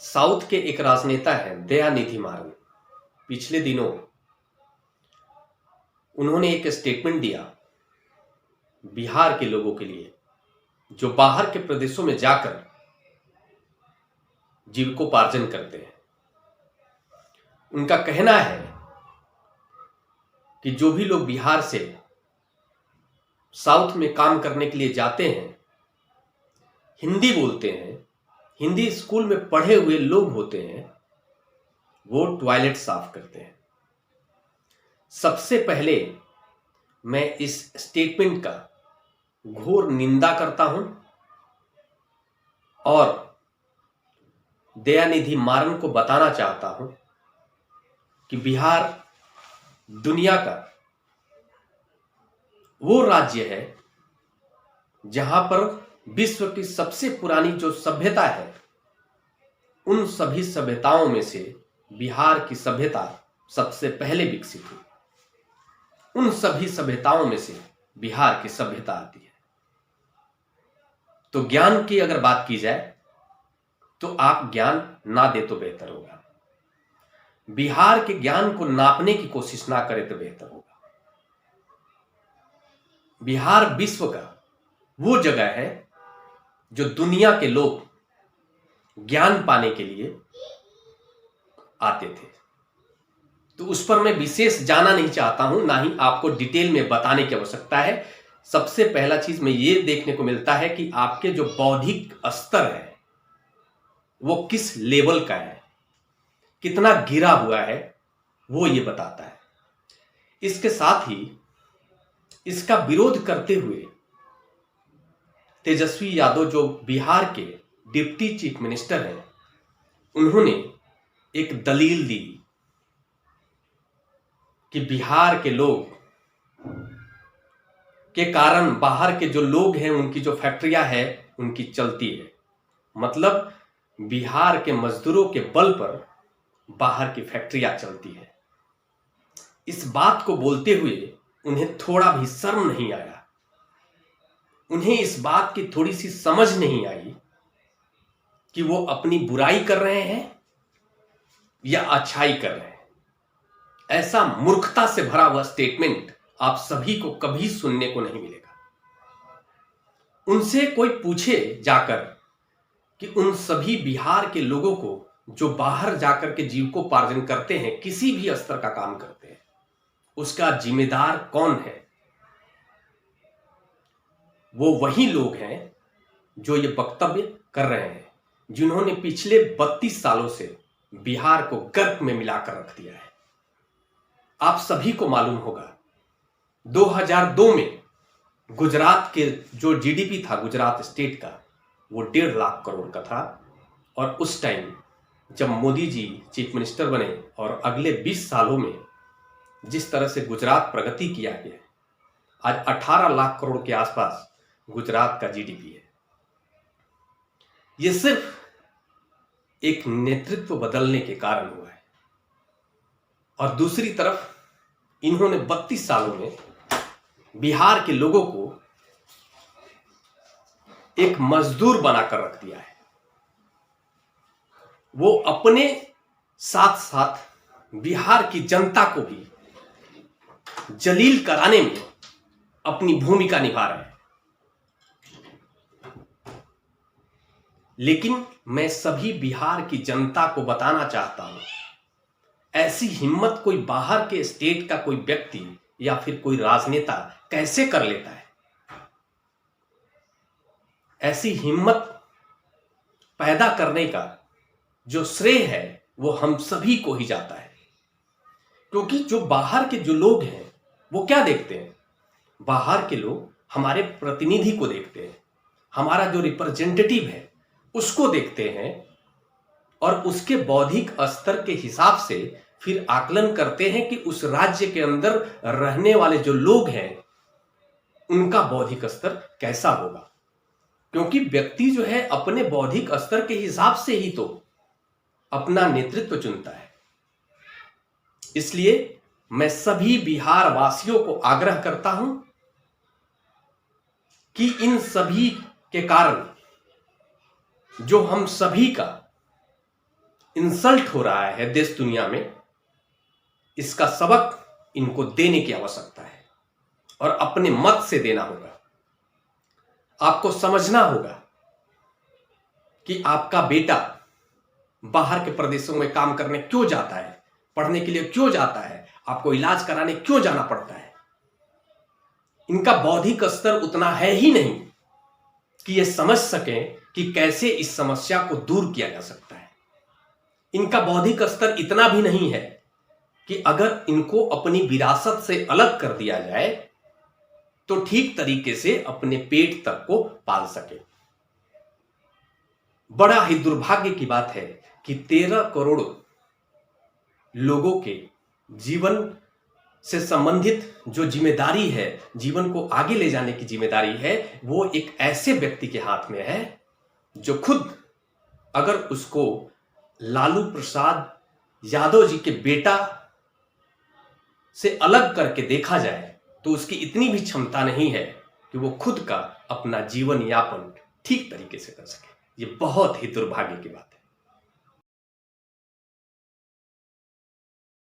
South के एक राजनेता हैं दयानिधि मारन। पिछले दिनों उन्होंने एक स्टेटमेंट दिया बिहार के लोगों के लिए जो बाहर के प्रदेशों में जाकर जीविकोपार्जन करते हैं। उनका कहना है कि जो भी लोग बिहार से साउथ में काम करने के लिए जाते हैं, हिंदी बोलते हैं, हिंदी स्कूल में पढ़े हुए लोग होते हैं, वो टॉयलेट साफ करते हैं। सबसे पहले मैं इस स्टेटमेंट का घोर निंदा करता हूं और दयानिधि मारन को बताना चाहता हूं कि बिहार दुनिया का वो राज्य है जहां पर विश्व की सबसे पुरानी जो सभ्यता है, उन सभी सभ्यताओं में से बिहार की सभ्यता सबसे पहले विकसित हुई। उन सभी सभ्यताओं में से बिहार की सभ्यता आती है। तो ज्ञान की अगर बात की जाए तो आप ज्ञान ना दे तो बेहतर होगा। बिहार के ज्ञान को नापने की कोशिश ना करें तो बेहतर होगा। बिहार विश्व का वो जगह है जो दुनिया के लोग ज्ञान पाने के लिए आते थे। तो उस पर मैं विशेष जाना नहीं चाहता हूं, ना ही आपको डिटेल में बताने की आवश्यकता है। सबसे पहला चीज में ये देखने को मिलता है कि आपके जो बौद्धिक स्तर है वो किस लेवल का है, कितना गिरा हुआ है, वो ये बताता है। इसके साथ ही इसका विरोध करते हुए तेजस्वी यादव जो बिहार के डिप्टी चीफ मिनिस्टर हैं, उन्होंने एक दलील दी कि बिहार के लोग के कारण बाहर के जो लोग हैं उनकी जो फैक्ट्रियां हैं उनकी चलती है। मतलब बिहार के मजदूरों के बल पर बाहर की फैक्ट्रियां चलती है। इस बात को बोलते हुए उन्हें थोड़ा भी शर्म नहीं आया, उन्हें इस बात की थोड़ी सी समझ नहीं आई कि वो अपनी बुराई कर रहे हैं या अच्छाई कर रहे हैं। ऐसा मूर्खता से भरा हुआ स्टेटमेंट आप सभी को कभी सुनने को नहीं मिलेगा। उनसे कोई पूछे जाकर कि उन सभी बिहार के लोगों को जो बाहर जाकर के जीविकोपार्जन करते हैं, किसी भी स्तर का काम करते हैं, उसका जिम्मेदार कौन है? वो वही लोग हैं जो ये वक्तव्य कर रहे हैं, जिन्होंने पिछले 32 सालों से बिहार को गर्क में मिलाकर रख दिया है। आप सभी को मालूम होगा 2002 में गुजरात के जो जीडीपी था गुजरात स्टेट का, वो 1.5 लाख करोड़ का था। और उस टाइम जब मोदी जी चीफ मिनिस्टर बने और अगले 20 सालों में जिस तरह से गुजरात प्रगति किया गया, आज 18 लाख करोड़ के आसपास गुजरात का जीडीपी है। यह सिर्फ एक नेतृत्व बदलने के कारण हुआ है। और दूसरी तरफ इन्होंने 32 सालों में बिहार के लोगों को एक मजदूर बनाकर रख दिया है। वो अपने साथ साथ बिहार की जनता को भी जलील कराने में अपनी भूमिका निभा रहे हैं। लेकिन मैं सभी बिहार की जनता को बताना चाहता हूं, ऐसी हिम्मत कोई बाहर के स्टेट का कोई व्यक्ति या फिर कोई राजनेता कैसे कर लेता है? ऐसी हिम्मत पैदा करने का जो श्रेय है वो हम सभी को ही जाता है। क्योंकि जो बाहर के जो लोग हैं वो क्या देखते हैं? बाहर के लोग हमारे प्रतिनिधि को देखते हैं, हमारा जो रिप्रेजेंटेटिव है उसको देखते हैं और उसके बौद्धिक स्तर के हिसाब से फिर आकलन करते हैं कि उस राज्य के अंदर रहने वाले जो लोग हैं उनका बौद्धिक स्तर कैसा होगा। क्योंकि व्यक्ति जो है अपने बौद्धिक स्तर के हिसाब से ही तो अपना नेतृत्व चुनता है। इसलिए मैं सभी बिहार वासियों को आग्रह करता हूं कि इन सभी के कारण जो हम सभी का इंसल्ट हो रहा है देश दुनिया में, इसका सबक इनको देने की आवश्यकता है और अपने मत से देना होगा। आपको समझना होगा कि आपका बेटा बाहर के प्रदेशों में काम करने क्यों जाता है, पढ़ने के लिए क्यों जाता है, आपको इलाज कराने क्यों जाना पड़ता है। इनका बौद्धिक स्तर उतना है ही नहीं कि ये समझ सकें कि कैसे इस समस्या को दूर किया जा सकता है। इनका बौद्धिक स्तर इतना भी नहीं है कि अगर इनको अपनी विरासत से अलग कर दिया जाए तो ठीक तरीके से अपने पेट तक को पाल सके। बड़ा ही दुर्भाग्य की बात है कि 13 करोड़ लोगों के जीवन से संबंधित जो जिम्मेदारी है, जीवन को आगे ले जाने की जिम्मेदारी है, वो एक ऐसे व्यक्ति के हाथ में है जो खुद, अगर उसको लालू प्रसाद यादव जी के बेटा से अलग करके देखा जाए तो उसकी इतनी भी क्षमता नहीं है कि वो खुद का अपना जीवन यापन ठीक तरीके से कर सके। ये बहुत ही दुर्भाग्य की बात है।